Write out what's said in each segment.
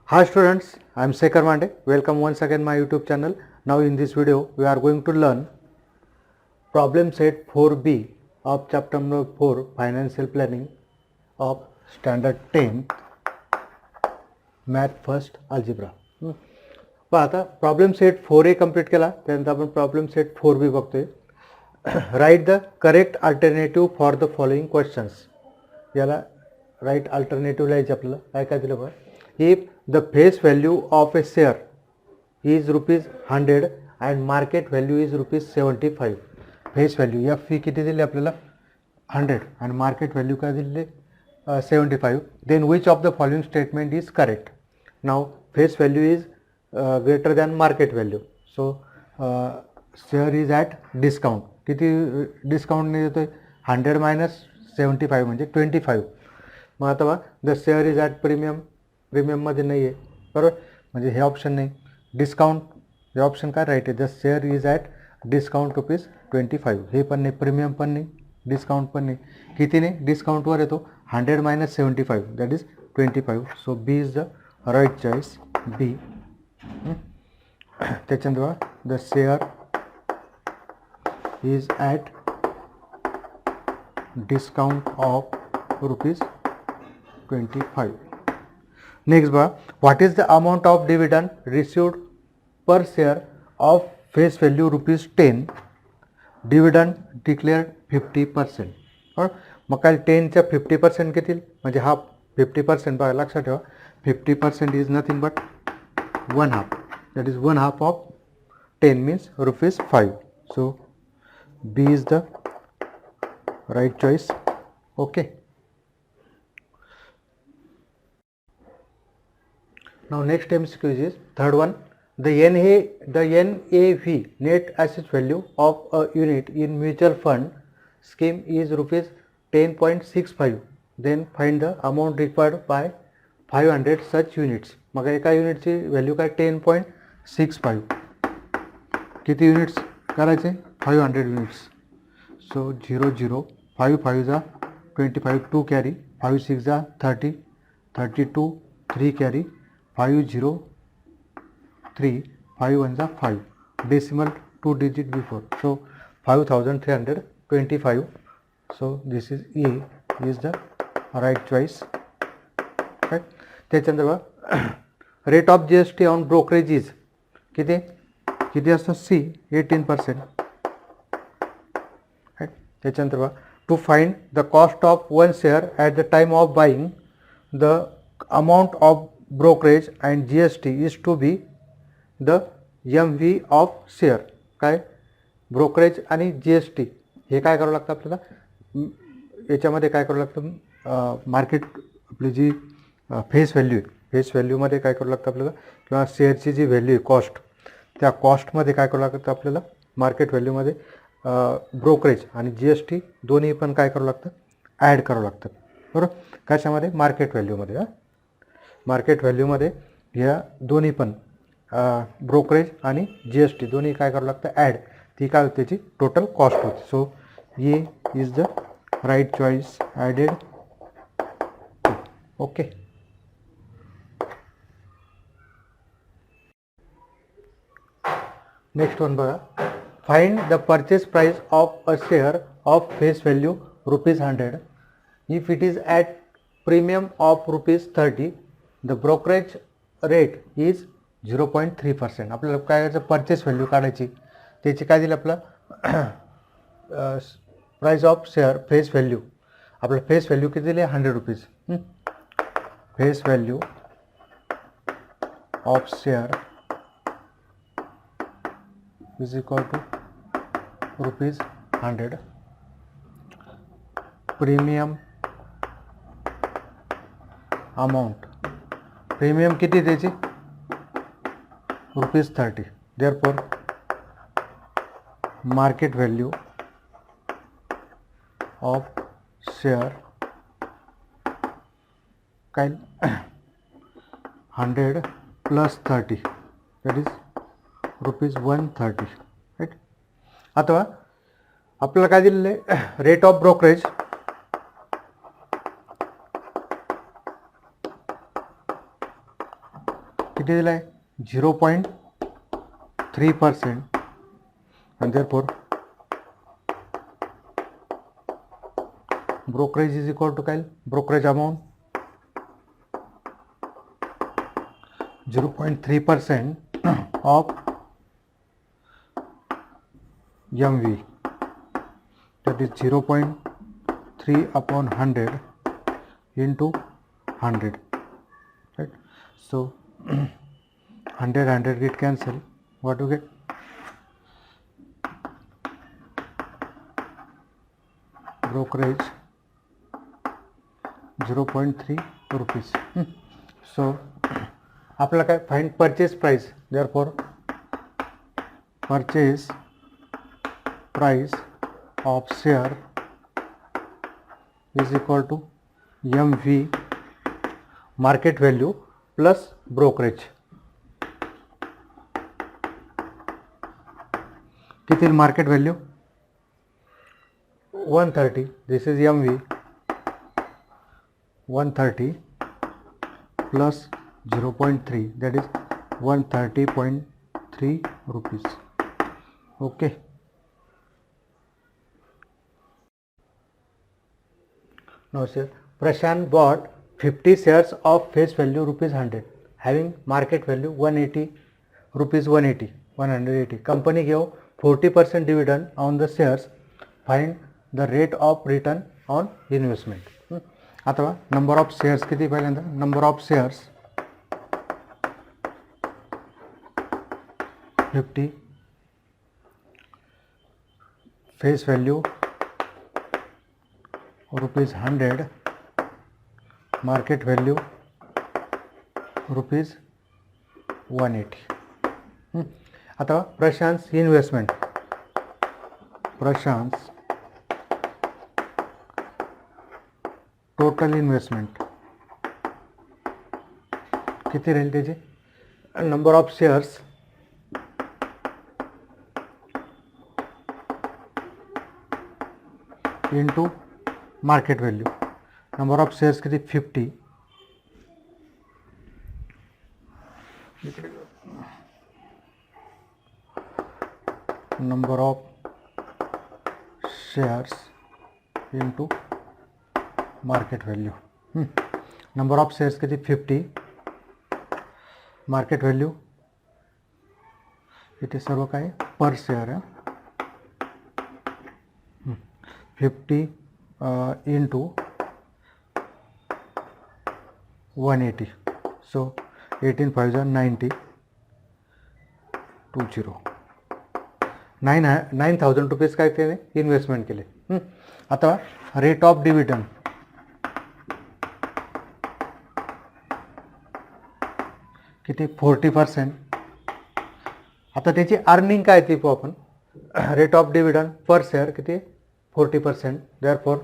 Hi students, I am Sekhar Mande. Welcome once again my YouTube channel. Now in this video we are going to learn problem set 4B of chapter number 4 Financial Planning of Standard 10 Math First Algebra. आता problem set 4A complete केला, त्यानंतर आपण problem set 4B बघतोय. Write the correct alternative for the following questions. याला right alternative लिहायचे आपल्याला. काय काय दिलं बघा. If the face value of a share is ₹100 and market value is ₹75, face value या फी किती दिली आपल्याला 100 आणि मार्केट व्हॅल्यू काय दिलेले 75, then which of the following statement is correct? Now face value is greater than market value, so share is at discount. किती डिस्काउंटने देतोय 100 minus 75 म्हणजे 25. मग आता बघा द शेअर इज ॲट प्रीमियममध्ये नाही आहे बरोबर, म्हणजे हे ऑप्शन नाही. डिस्काउंट हे ऑप्शन काय राईट आहे. The share is at discount ₹25. हे पण नाही, प्रीमियम पण नाही, डिस्काउंट पण नाही. किती नाही डिस्काउंटवर येतो 100 minus 75 that is 25. So B is the right choice, B. त्याच्यानंतर बघा the share is at discount of ₹25. Next बघा what is the amount of dividend received per share of face value ₹10. Dividend declared 50%. मग काय 10च्या 50% घेतील म्हणजे हा 50%. बघा लक्षात ठेवा 50% is nothing but 1/2. That is 1/2 of 10 means ₹5. So B is the right choice. Okay. Now next MCQ is third one. The NAV net asset value of a unit in mutual fund scheme is ₹10.65. Then find the amount required by 500 such units. मग एका युनिटची value काय 10.65. किती units करायचे 500 units. सो 0 0 5 5 जा 25 2 carry 5 6 जा 30 32 3 carry 5 0 3 5 1 जा 5 decimal 2 digit before. So 5325. So this is A is the right choice. Right. त्याच्यानंतर बघा rate of GST on brokerage is किती किती असतं C 18%. राईट. त्याच्यानंतर बघा to find the cost of one share at the time of buying the amount of brokerage and GST is to be the MV of share. काय brokerage आणि GST हे काय करावं लागतं आपल्याला याच्यामध्ये काय करावं लागतं. मार्केट आपली जी फेस व्हॅल्यू आहे फेस व्हॅल्यूमध्ये काय करावं लागतं आपल्याला किंवा शेअरची जी व्हॅल्यू आहे कॉस्ट त्या कॉस्टमध्ये काय करावं लागतं आपल्याला मार्केट व्हॅल्यूमध्ये ब्रोकरेज आणि GST दोन्ही पण काय करावं लागतं ॲड करावं लागतं बरोबर. कशामध्ये मार्केट व्हॅल्यूमध्ये. मार्केट व्हॅल्यूमध्ये या दोन्ही पण ब्रोकरेज आणि GST दोन्ही काय करावं लागतं ॲड. ती काय होती त्याची टोटल कॉस्ट होती. So A is the right choice added. Okay. Next one बघा find the purchase price of a share of face value ₹100. If it is at premium of ₹30 the brokerage rate is 0.3%. आपल्याला काय करायचं purchase value काढायची. त्याची काय दिली आपलं price of share face value. आपलं फेस व्हॅल्यू किती दिली ₹100. Face value of share is equal to ₹100. Premium amount premium किती द्यायची ₹30. Therefore market value of share काय 100 + 30 दॅट इज ₹130. राईट. आता आपल्याला काय दिलेलं आहे रेट ऑफ ब्रोकरेज किती दिलं आहे 0.3% and therefore brokerage is equal to काय brokerage amount 0.3% of MV, that is 0.3 upon 100 into 100, right? So 100 get cancel. What you get? Brokerage 0.3 rupees. So आपल्याला काय find purchase price, therefore purchase price of share is equal to MV market value plus brokerage. किती market value 130, this is MV 130 plus 0.3, that is 130.3 rupees. Okay. Now sir, Prashant bought 50 shares of face value rupees 100 having market value 180 rupees 180. Company gave 40% dividend on the shares. Find the rate of return on investment. अथवा number of shares किती, पहिल्यांदा number of shares 50, face value rupees 100, market value rupees 180. आता प्रशांत investment, प्रशांत total investment किती राहील त्याचे, number of shares into market value. Number of shares किती 50, number of shares into market value. Number of shares किती 50, market value इथे सर्व काय per share आहे 50 into 180, सो 18 5 90 20 9,000 rupees काय त्याने इन्व्हेस्टमेंट केले. आता रेट ऑफ डिव्हिडंड किती 40%. आता त्याची अर्निंग काय ती पाहू आपण. Rate of dividend per share किती 40%, therefore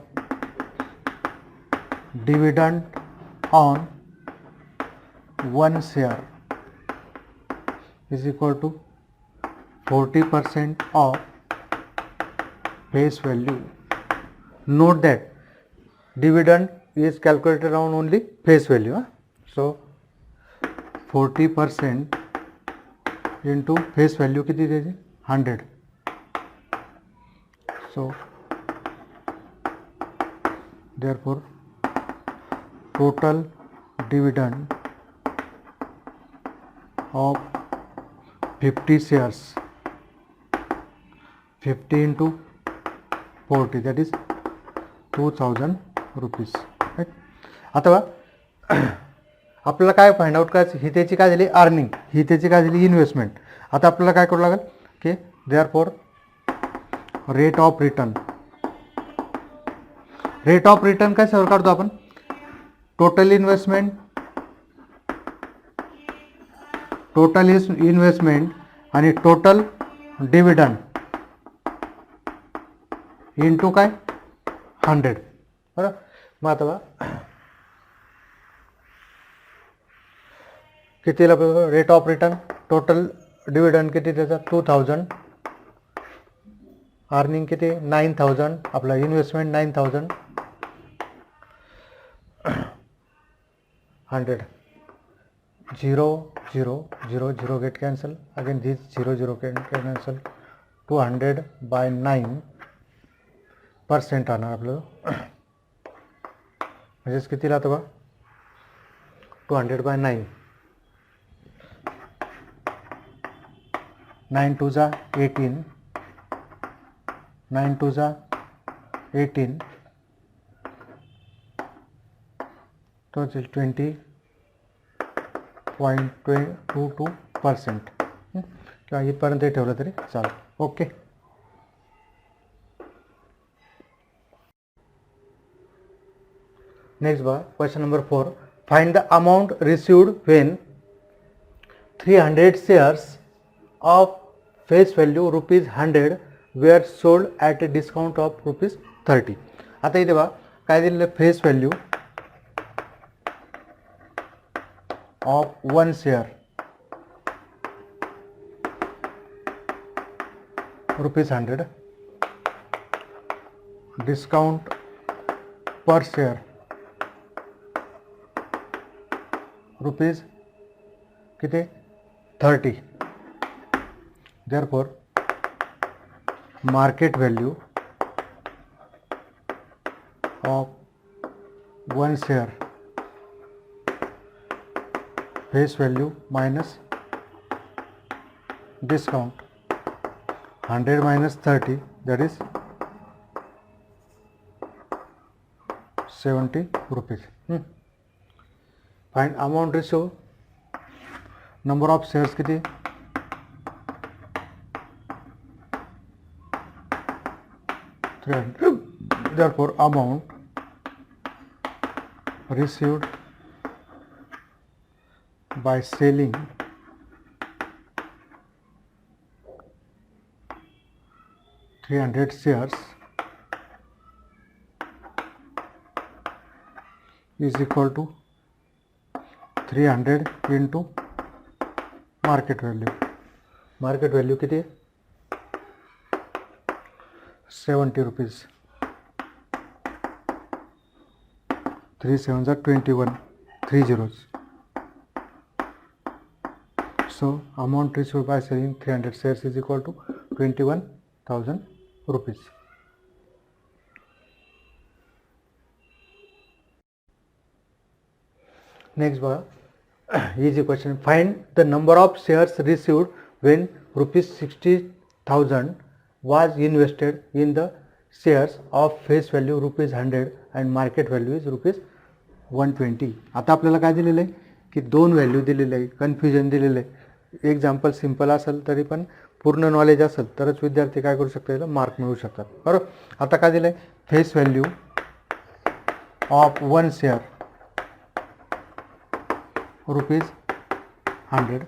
dividend on 1 share is equal to 40% of face value. Note that dividend is calculated on only face value. So 40% into face value किती देते 100. So therefore total dividend of 50 shares 50 into 40, that is 2,000 rupees, right? आता आपल्याला काय find out करायचं, ही त्याची काय झाली earning, ही त्याची काय झाली इन्व्हेस्टमेंट. आता आपल्याला काय करावं लागेल की therefore rate of return, rate of return कशावर काढतो आपण, टोटल इन्व्हेस्टमेंट आणि टोटल डिव्हिडंड इंटू काय 100, बरोबर. मग आता कितीला rate of return, total dividend किती त्याचा 2000, अर्निंग किती 9000, आपला investment 9000, 100 0 0 0 0 get cancel, again this 0 0 can cancel. 200 by 9% आणणार आपलं, म्हणजेच किती राहतं बा 200 by 9, 9 2 जा 18, 9 2 जा 18, तो 20.22% किंवा इथपर्यंत ठेवलं तरी चालेल. ओके. नेक्स्ट बघा question number 4. Find the amount received when 300 shares of face value ₹100 were sold at a discount of ₹30. आता इथे बघा काय दिलेलं, face value of 1 share ₹100, discount पर शेयर रुपीज किती 30. therefore market value of 1 share face value minus discount 100 minus 30, that is 70 rupees. Find amount ratio, number of shares किती 300. therefore amount received by selling 300 shares is equal to 300 into market value. Market value किती 70 rupees. 3 7s are 21, 3 zeros. So amount received by selling 300 shares is equal to 21,000 rupees. Next बघा easy question. Find the number of shares received when ₹60,000 was invested in the shares of face value ₹100 and market value is ₹120. आता आपल्याला काय दिलेलं आहे की दोन value दिलेले आहे, कन्फ्युजन दिलेलं आहे. एक्झाम्पल सिंपल असेल तरी पण पूर्ण नॉलेज असेल तरच विद्यार्थी काय करू शकतात, याला मार्क मिळू शकतात. बरोबर. आता काय दिलं आहे, face value of 1 share ₹100,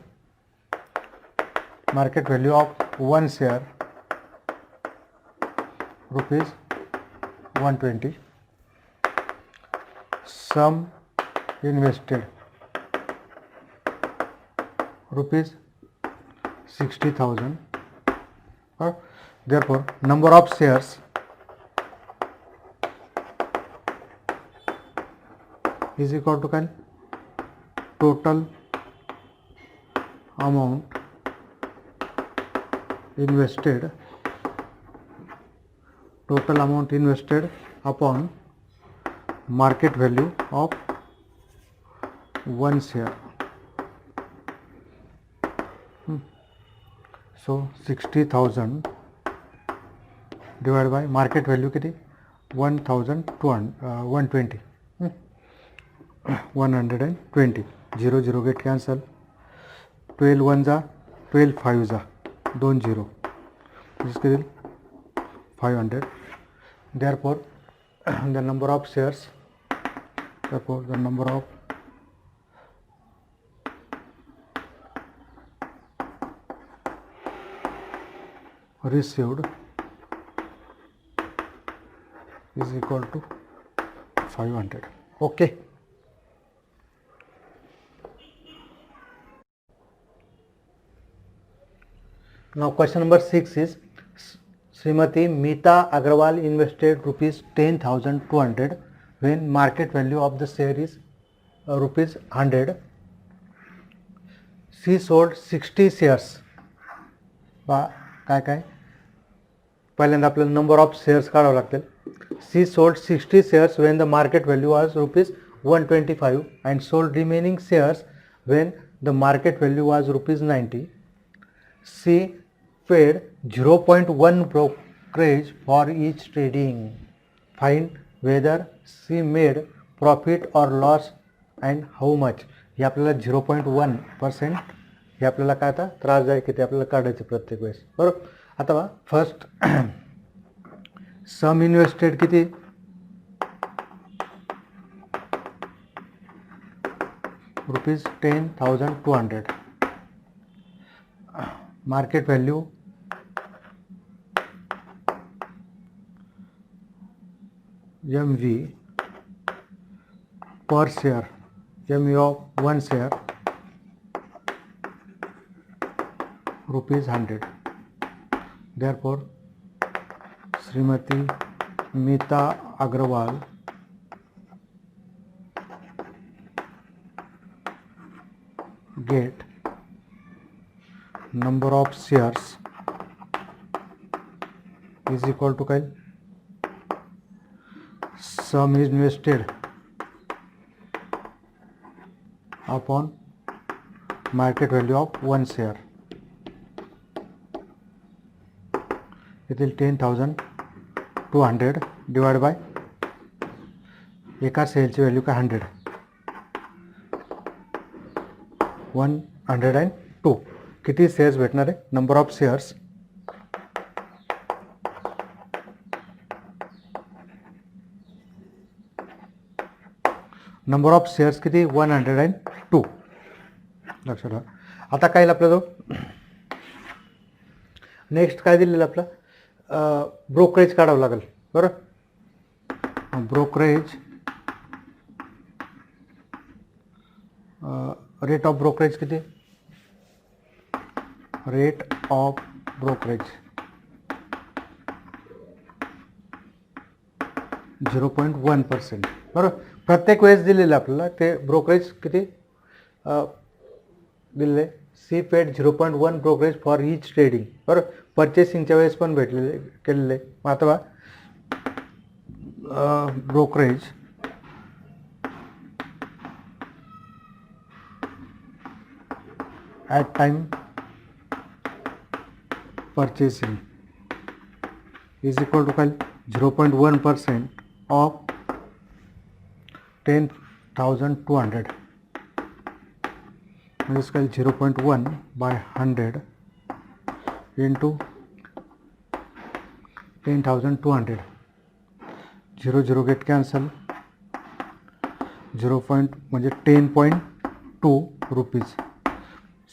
market value of 1 share ₹120, sum invested ₹60,000. Therefore number of shares is equal to total amount invested upon market value of 1 share. So 60,000 divided by market value किती 1,120. 120. 0 0 get cancel. 12 1 जा 12 5 जा 2 0, इसके 500. therefore the number of shares, therefore the number of received is equal to 500. Okay. Now question number 6 is Srimati Meeta Agarwal invested ₹10,200 when market value of the share is ₹100. She sold 60 shares. काय काय पहिल्यांदा आपल्याला number of shares काढावं लागतील. She sold 60 shares when the market value was ₹125 and sold remaining shares when the market value was ₹90. She paid 0.1 brokerage for each trading. Find whether she made profit or loss and how much. हे आपल्याला 0.1% हे आपल्याला काय आता त्रासदायक आहे ते आपल्याला काढायचे प्रत्येक वेळेस. बरोबर. आता बघा फर्स्ट सम इन्व्हेस्टेड किती ₹10,200. Market value MV per share, MV of 1 share ₹100. Therefore, Srimati Meeta Agrawal get number of shares is equal to काय sum is invested upon market value of 1 share. येथील 10,200 डिवाइड बाय एका सेलची value काय 100, 102. किती shares भेटणार आहे. Number of shares किती 102. लक्षात ठेवा. आता काय आपल्याला नेक्स्ट काय दिलेलं आपलं ब्रोकरेज काढावं लागेल. बरं. ब्रोकरेज रेट ऑफ ब्रोकरेज किती रेट ऑफ ब्रोकरेज 0.1%. बरोबर. प्रत्येक वेळेस दिलेलं आपल्याला ते ब्रोकरेज किती दिलेले. She paid 0.1 brokerage for each trading. बरोबर. परचेसिंगच्या वेळेस पण भेटलेले केलेले. मग आता brokerage at time purchasing is equal to काय 0.1% ऑफ 10,200 म्हणजे काय 0.1 बाय 100 इंटू 10,200. 0 get cancel. 0. म्हणजे 10.2 rupees.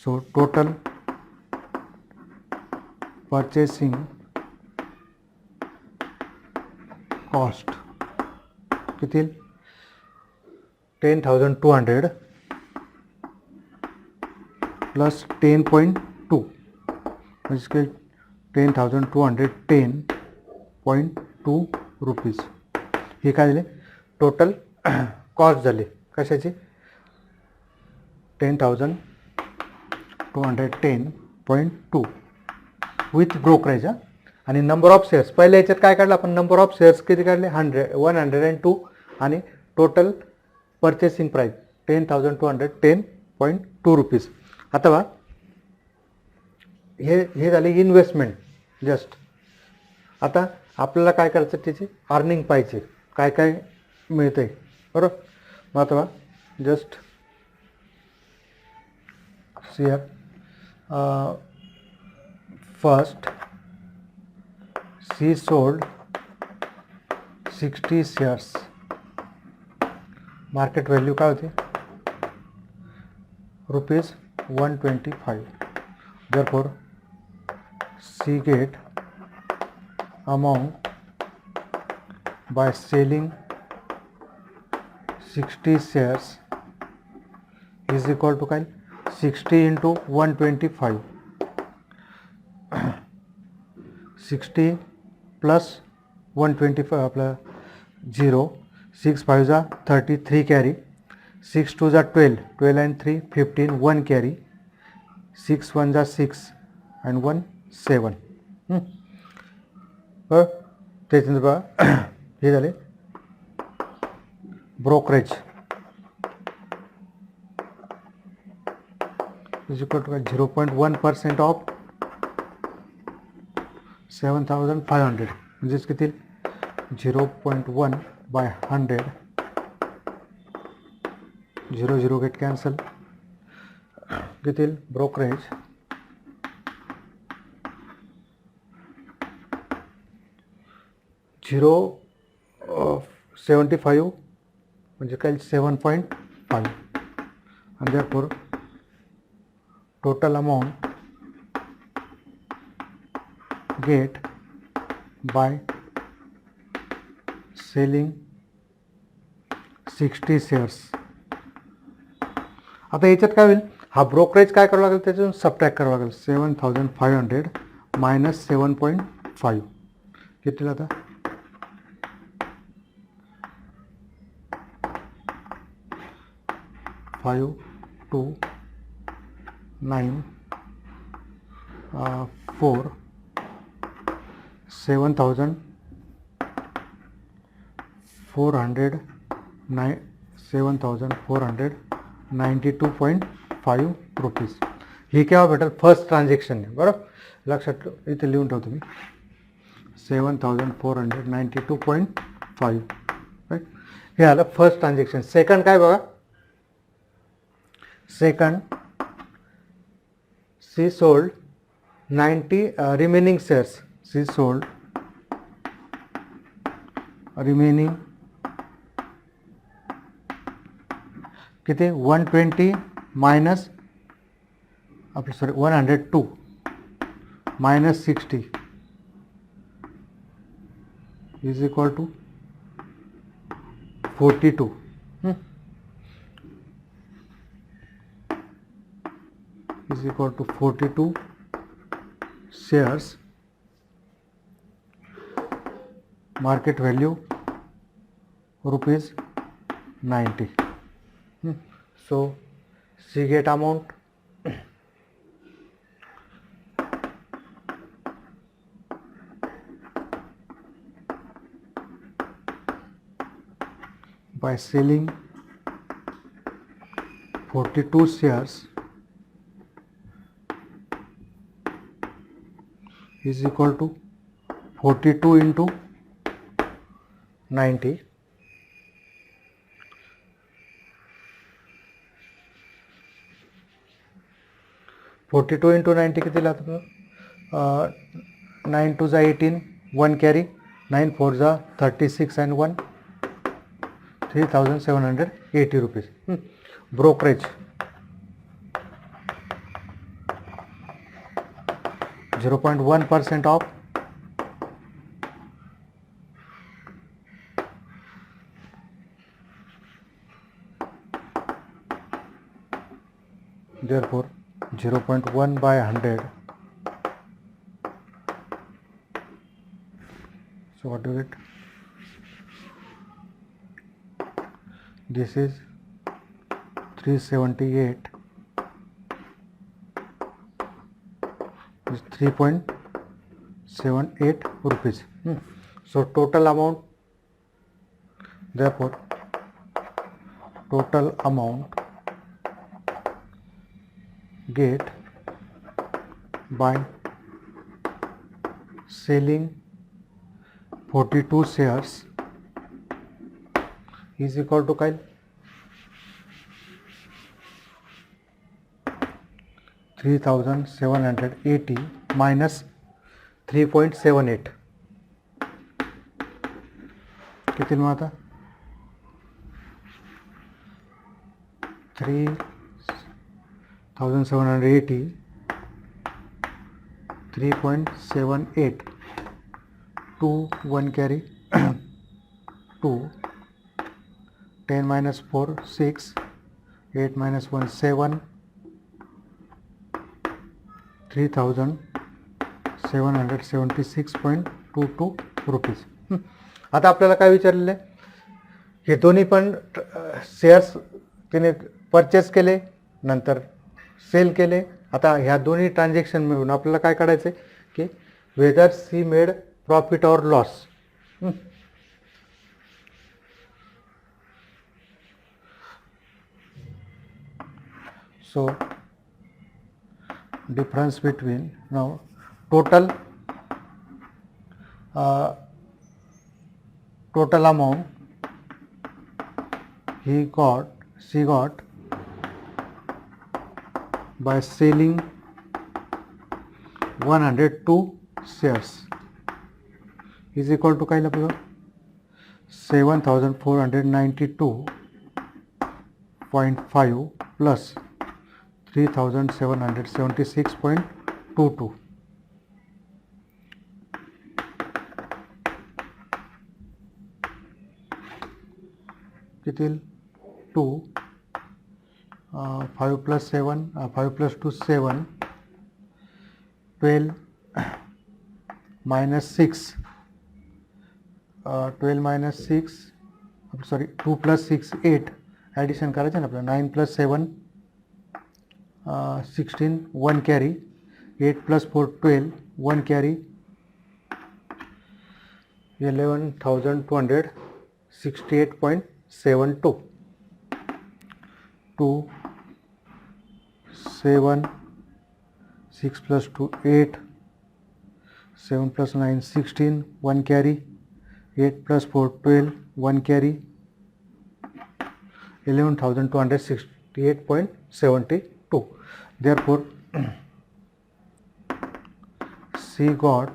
So total purchasing cost किती 10,200 प्लस 10.2 म्हणजे काय 10,210.2 रुपीज. हे काय झाले टोटल कॉस्ट झाली कशाची 10,210.2 विथ ब्रोकरेज. आणि नंबर ऑफ शेअर्स पहिल्या याच्यात काय काढलं आपण नंबर ऑफ शेअर्स किती काढले 102 आणि टोटल परचेसिंग प्राईस 10,210.2 रुपीज. आता बा हे झाले इन्व्हेस्टमेंट जस्ट. आता आपल्याला काय करायचं त्याची अर्निंग पाहिजे काय काय मिळतंय. बरोबर. मग आता बा जस्ट सी फर्स्ट सी सोल्ड 60 शेअर्स. मार्केट व्हॅल्यू काय होती ₹125. Therefore, she get amount by selling 60 shares is equal to काय 60 into 125. 60 plus 125 आपला 0. 6 5 जा 33 कॅरी. 6 2 जा 12 12 and 3 15 1 कॅरी. 6 1 जा 6 and 1 7. बरं त्याच्यानंतर बघा हे झाले brokerage is equal to 0.1% of 7,500 म्हणजेच किती 0.1 by 100 0 0 गेट कॅन्सल किती ब्रोकरेज 0.75 म्हणजे काय 7.5 and therefore total amount get by selling 60 shares. आता याच्यात काय होईल हा ब्रोकरेज काय करावं लागेल त्याच्यातून सबट्रॅक्ट करावं लागेल 7,500 मायनस 7.5 किती आता 5 2 9 4 7,492.5 रुपीज ही केव्हा भेटेल फर्स्ट ट्रान्झॅक्शन बरोबर लक्षात इथे लिहून ठेवतो मी 7,492.5 राईट हे आलं फर्स्ट ट्रान्झॅक्शन. सेकंड काय बघा second C sold 90 remaining shares C sold remaining किती 120 मायनस आपलं sorry 102 minus 60 is equal to 42 is equal to 42 shares market value rupees 90. So she get amount by selling 42 shares is equal to 42 into 90 42 into 90 किती लागतं 9 2 जा 18 1 carry 9 4 जा 36 and 1 3,780 rupees. Brokerage 0.1% of therefore 0.1 by 100. So what do you get? This is 378 is 3.78 rupees. So total amount therefore total amount get by selling 42 shares is equal to Kyle 3,780 minus 3.78 किती मग आता 3,780 3.78 2 1 carry 2 10 minus 4 6 8 minus 1 7 3,776.22 rupees. आता आपल्याला काय विचारलेलं आहे हे दोन्ही पण shares तिने परचेस केले नंतर सेल केले आता ह्या दोन्ही ट्रान्झॅक्शन मिळून आपल्याला काय काढायचं आहे की weather C made profit or loss. So difference between now total amount she got by selling 102 shares is equal to काय लागलं 7492.5 plus 3776.22. किती 2 5 plus 7 5 plus 2 7 12 minus 6 12 minus 6 sorry 2 plus 6 8 addition करायचं ना आपल्याला 9 plus 7 16 1 carry 8 plus 4 12 1 carry 11,268.72 2 7 6 plus 2 8 7 plus 9 16 1 carry 8 plus 4 12 1 carry 11,268.72. Therefore she got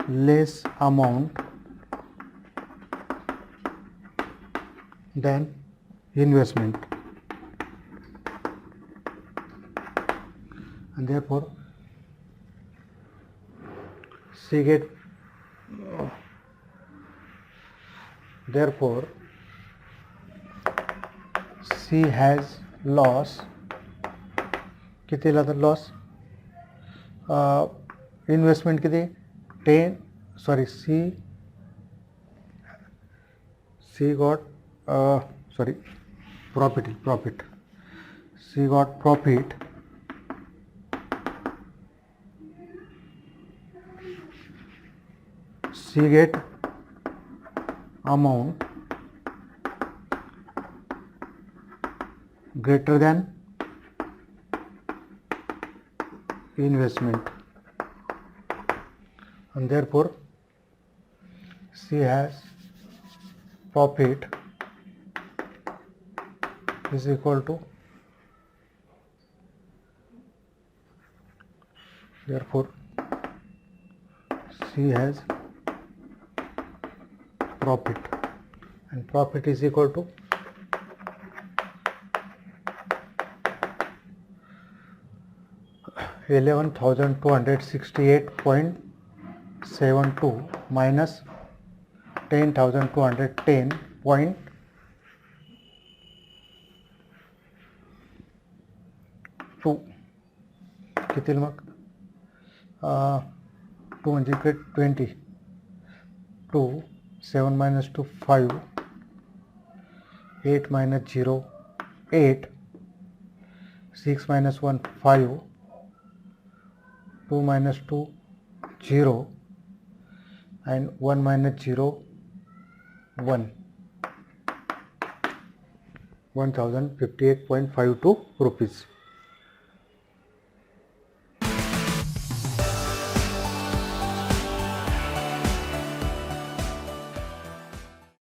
less amount than investment, and therefore she has loss. किती झाला loss investment किती 10 sorry she got sorry profit she got profit she get amount greater than investment, and therefore she has profit is equal to therefore she has profit, and profit is equal to $11,268.72 minus 10,210.2 किती मग 2 म्हणजे इकडे 20 2 7 minus 2 5 8 minus 0 8 6 minus 1 5 2 minus 2 0 and 1 minus 0 1 1058.52 rupees.